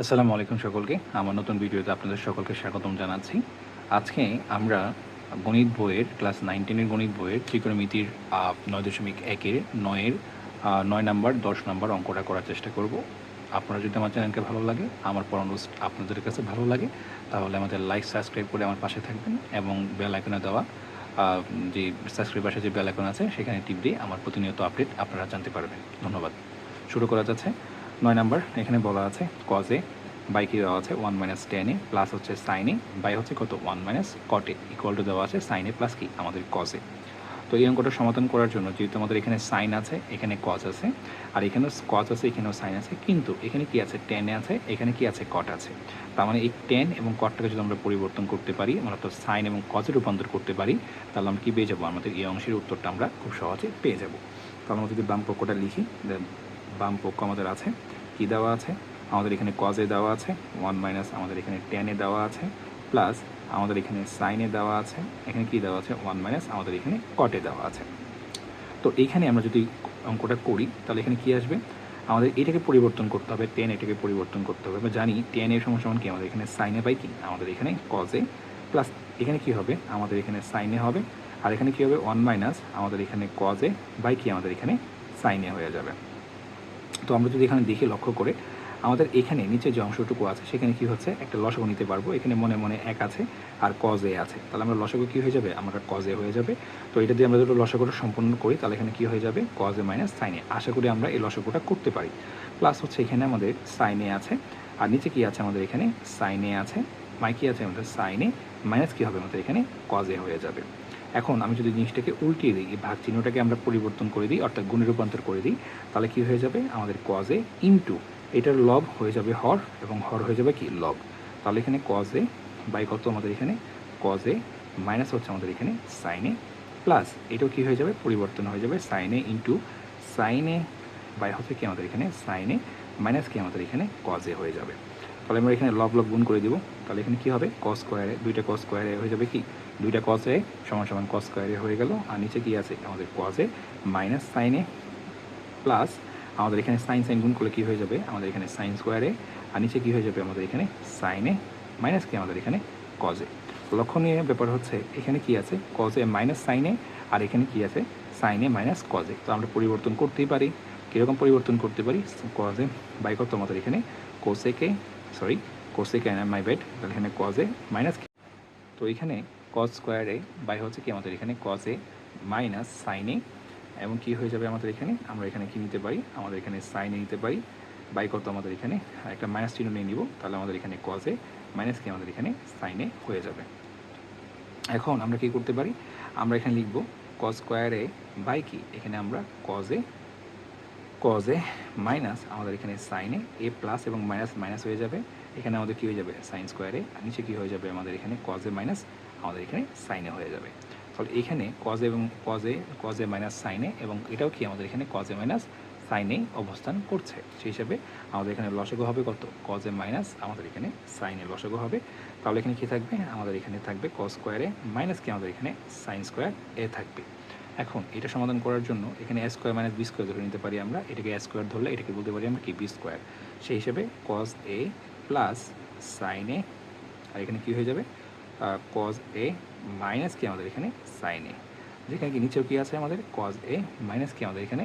আসসালামু আলাইকুম সকলকে। আমার নতুন ভিডিওতে আপনাদের সকলকে স্বাগতম জানাচ্ছি। আজকে আমরা গণিত বইয়ের ক্লাস 9-10 এর গণিত বইয়ের ত্রিকোণমিতির 9.1 এর 9 নাম্বার 10 নাম্বার অঙ্কটা করার চেষ্টা করব। আপনারা যদি আমার চ্যানেলকে ভালো লাগে, আমার পড়ানো আপনাদের কাছে ভালো লাগে, তাহলে আমাদের লাইক, সাবস্ক্রাইব করে আমার পাশে থাকবেন এবং বেল আইকনে দেওয়া যে সাবস্ক্রাইব পাশে যে বেল আইকন আছে সেখানে টিপ দিয়ে আমার প্রতিনিয়ত আপডেট আপনারা জানতে পারবেন। ধন্যবাদ। শুরু করা যাচ্ছে। 9 নাম্বার এখানে বলা আছে cos a বাই কি দেওয়া আছে 1 মাইনাস টেন এ প্লাস হচ্ছে সাইন এ বাই হচ্ছে কত 1 minus caught A equal to দেওয়া আছে সাইন এ প্লাস কি আমাদের cos এ। তো এই অঙ্কটা সমাধান করার জন্য যেহেতু আমাদের এখানে সাইন আছে, এখানে cos আছে, আর এখানেও cos আছে, এখানেও সাইন আছে, কিন্তু এখানে কি আছে টেন এ আছে, এখানে কি আছে কট আছে। তার মানে এই টেন এবং কটটাকে যদি আমরা পরিবর্তন করতে পারি, মানে অর্থাৎ সাইন এবং কজে রূপান্তর করতে পারি, তাহলে আমরা কি পেয়ে যাবো, আমাদের এই অংশের উত্তরটা আমরা খুব সহজে পেয়ে যাব। তাহলে আমরা যদি বাম পক্ষটা লিখি, বাম পক্ষ আমাদের আছে কি দেওয়া আছে, আমাদের এখানে কজে দেওয়া আছে 1 মাইনাস আমাদের এখানে টেনে দেওয়া আছে প্লাস আমাদের এখানে সাইনে দেওয়া আছে, এখানে কি দেওয়া আছে 1 মাইনাস আমাদের এখানে কটে দেওয়া আছে। তো এইখানে আমরা যদি অঙ্কটা করি তাহলে এখানে কি আসবে, আমাদের এটাকে পরিবর্তন করতে হবে, টেন এটাকে পরিবর্তন করতে হবে। আমরা জানি টেন এর সমান কি আমাদের এখানে সাইনে বাই কি আমাদের এখানে কজে প্লাস এখানে কি হবে আমাদের এখানে সাইনে হবে, আর এখানে কি হবে 1 মাইনাস আমাদের এখানে কজে বাই কি আমাদের এখানে সাইনে হয়ে যাবে। তো আমরা যদি এখানে দেখে লক্ষ্য করে আমাদের এখানে নিচে যে অংশটুকু আছে সেখানে কি হচ্ছে একটা লসাগু নিতে পারবো, এখানে মনে মনে এক আছে আর কজ এ আছে, তাহলে আমরা লসাগু কি হয়ে যাবে, আমরা কজ এ হয়ে যাবে। তো এটা দিয়ে আমরা যদি লসাগুটা সম্পন্ন করি তাহলে এখানে কি হয়ে যাবে কজ এ মাইনাস সাইন এ। আশা করি আমরা এই লসাগুটা করতে পারি। প্লাস হচ্ছে এখানে আমাদের সাইন এ আছে, আর নিচে কি আছে আমাদের এখানে সাইন এ আছে, কি আছে আমাদের সাইন এ মাইনাস কী হবে আমাদের এখানে কজ এ হয়ে যাবে। এখন আমি যদি জিনিসটাকে উল্টিয়ে দিই, এই ভাগ চিহ্নটাকে আমরা পরিবর্তন করে দিই, অর্থাৎ গুণে রূপান্তর করে দিই, তাহলে কি হয়ে যাবে আমাদের কজ এ ইন্টু এটার লব হয়ে যাবে হর, এবং হর হয়ে যাবে কি লব। তাহলে এখানে কজ এ বাই কত আমাদের এখানে কজ এ মাইনাস হচ্ছে আমাদের এখানে সাইন এ প্লাস এটাও কী হয়ে যাবে পরিবর্তন হয়ে যাবে sine A into sine A by হচ্ছে কি আমাদের এখানে সাইন এ মাইনাস কি আমাদের এখানে কজ এ হয়ে যাবে। তাহলে আমরা এখানে লব লব গুণ করে দিব, তাহলে এখানে কী হবে কস স্কোয়ারে, দুইটা কস স্কোয়ারে হয়ে যাবে কি দুইটা কস এ সমান সমান কস স্কোয়ারে হয়ে গেল, আর নিচে কি আছে আমাদের কজ এ মাইনাস সাইন এ প্লাস আমাদের এখানে সাইন সাইন গুণ করলে কী হয়ে যাবে আমাদের এখানে সাইন স্কোয়ারে, আর নিচে কী হয়ে যাবে আমাদের এখানে সাইনে মাইনাস কি আমাদের এখানে কজে। লক্ষণীয় ব্যাপার হচ্ছে এখানে কি আছে কজে মাইনাস সাইনে, আর এখানে কি আছে সাইনে মাইনাস কজে। তো আমরা পরিবর্তন করতেই পারি, কীরকম পরিবর্তন করতে পারি, কজে বাই কত আমাদের এখানে কোসেকে মাই ব্যাড, তাহলে এখানে কজে মাইনাস, তো এখানে কজ স্কোয়ারে বাই হচ্ছে কি আমাদের এখানে কজে মাইনাস সাইনে, এবং কি হয়ে যাবে আমাদের এখানে আমরা এখানে কি নিতে পারি আমাদের এখানে সাইনে নিতে পারি বাই কত আমাদের এখানে একটা মাইনাস চিহ্ন নিয়ে নিব, তাহলে আমাদের এখানে কজে মাইনাস কি আমাদের এখানে সাইনে হয়ে যাবে। এখন আমরা কি করতে পারি, আমরা এখানে লিখব কজ স্কোয়ারে বাই কি এখানে আমরা কজে মাইনাস আমাদের এখানে সাইনে এ প্লাস এবং মাইনাস মাইনাস হয়ে যাবে, এখানে আমাদের কী হয়ে যাবে সাইন স্কোয়ারে, আর নিচে কী হয়ে যাবে আমাদের এখানে কজে মাইনাস আমাদের এখানে সাইনে হয়ে যাবে। তাহলে এখানে কজে এবং কজে মাইনাস সাইনে, এবং এটাও কি আমাদের এখানে কজে মাইনাস সাইনে অবস্থান করছে, সেই হিসাবে আমাদের এখানে লসাগু হবে কত কজে মাইনাস আমাদের এখানে সাইনে লসাগু হবে। তাহলে এখানে কী থাকবে আমাদের এখানে থাকবে কজ স্কোয়ারে মাইনাস কি আমাদের এখানে সাইন স্কোয়ার এ থাকবে। এখন এটা সমাধান করার জন্য এখানে এ স্কোয়ার মাইনাস বি স্কোয়ার ধরে নিতে পারি আমরা, এটাকে এ স্কোয়ার ধরলে এটাকে বলতে পারি আমরা কি বি স্কোয়ার, সেই হিসেবে কজ এ প্লাস সাইন এ, আর এখানে কী হয়ে যাবে কজ এ মাইনাস কি আমাদের এখানে সাইন এ, যেখানে কি নিচেও কী আছে আমাদের কজ এ মাইনাস কি আমাদের এখানে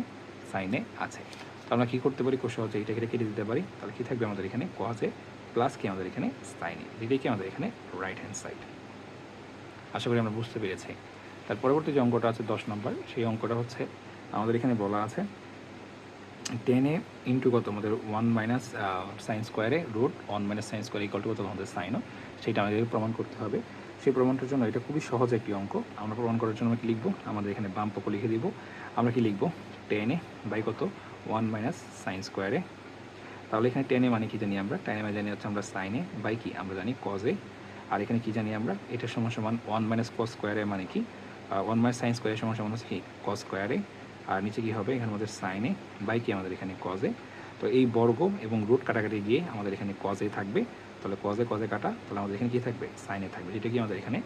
সাইন এ আছে। তো আমরা কী করতে পারি খুব সহজে এটাকে কেটে দিতে পারি, তাহলে কী থাকবে আমাদের এখানে কজ এ প্লাস কি আমাদের এখানে সাইন এ, যেটাই কি আমাদের এখানে রাইট হ্যান্ড সাইড। আশা করি আমরা বুঝতে পেরেছি। তার পরবর্তী যে অঙ্কটা আছে 10 নম্বর, সেই অঙ্কটা হচ্ছে আমাদের এখানে বলা আছে টেনে ইন্টু কত আমাদের 1 মাইনাস সাইন স্কোয়ারে root 1 minus sine square equal to কত আমাদের সাইনও, সেটা আমাদের প্রমাণ করতে হবে। সেই প্রমাণটার জন্য এটা খুবই সহজ একটি অঙ্ক, আমরা প্রমাণ করার জন্য আমরা কি লিখবো আমাদের এখানে বাম পক্ষ লিখে দিব, আমরা কি লিখবো টেনে বাই কত 1 মাইনাস সাইন স্কোয়ারে, তাহলে এখানে টেনে মানে কি জানি আমরা, টেনে মানে জানি হচ্ছে আমরা সাইনে বাই কি আমরা জানি কজে, আর এখানে কি জানি আমরা এটা সমান সমান 1 মাইনাস কস স্কোয়ারে মানে কি 1 মাইনাস সাইন স্কোয়ারের সমান সমান হচ্ছে কি কস স্কোয়ারে, আর নিচে কী হবে এখানে আমাদের সাইনে বাই কি আমাদের এখানে কজে। তো এই বর্গ এবং রুট কাটাকাটি গিয়ে আমাদের এখানে কজে থাকবে, তাহলে কজে কজে কাটা, তাহলে আমাদের এখানে কী থাকবে সাইনে থাকবে, যেটা কি আমাদের এখানে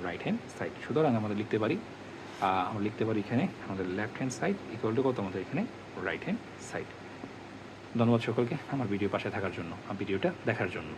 রাইট হ্যান্ড সাইড। সুতরাং আমরা লিখতে পারি এখানে আমাদের left hand side equal to কত আমাদের এখানে রাইট হ্যান্ড সাইড। ধন্যবাদ সকলকে আমার ভিডিও পাশে থাকার জন্য, ভিডিওটা দেখার জন্য।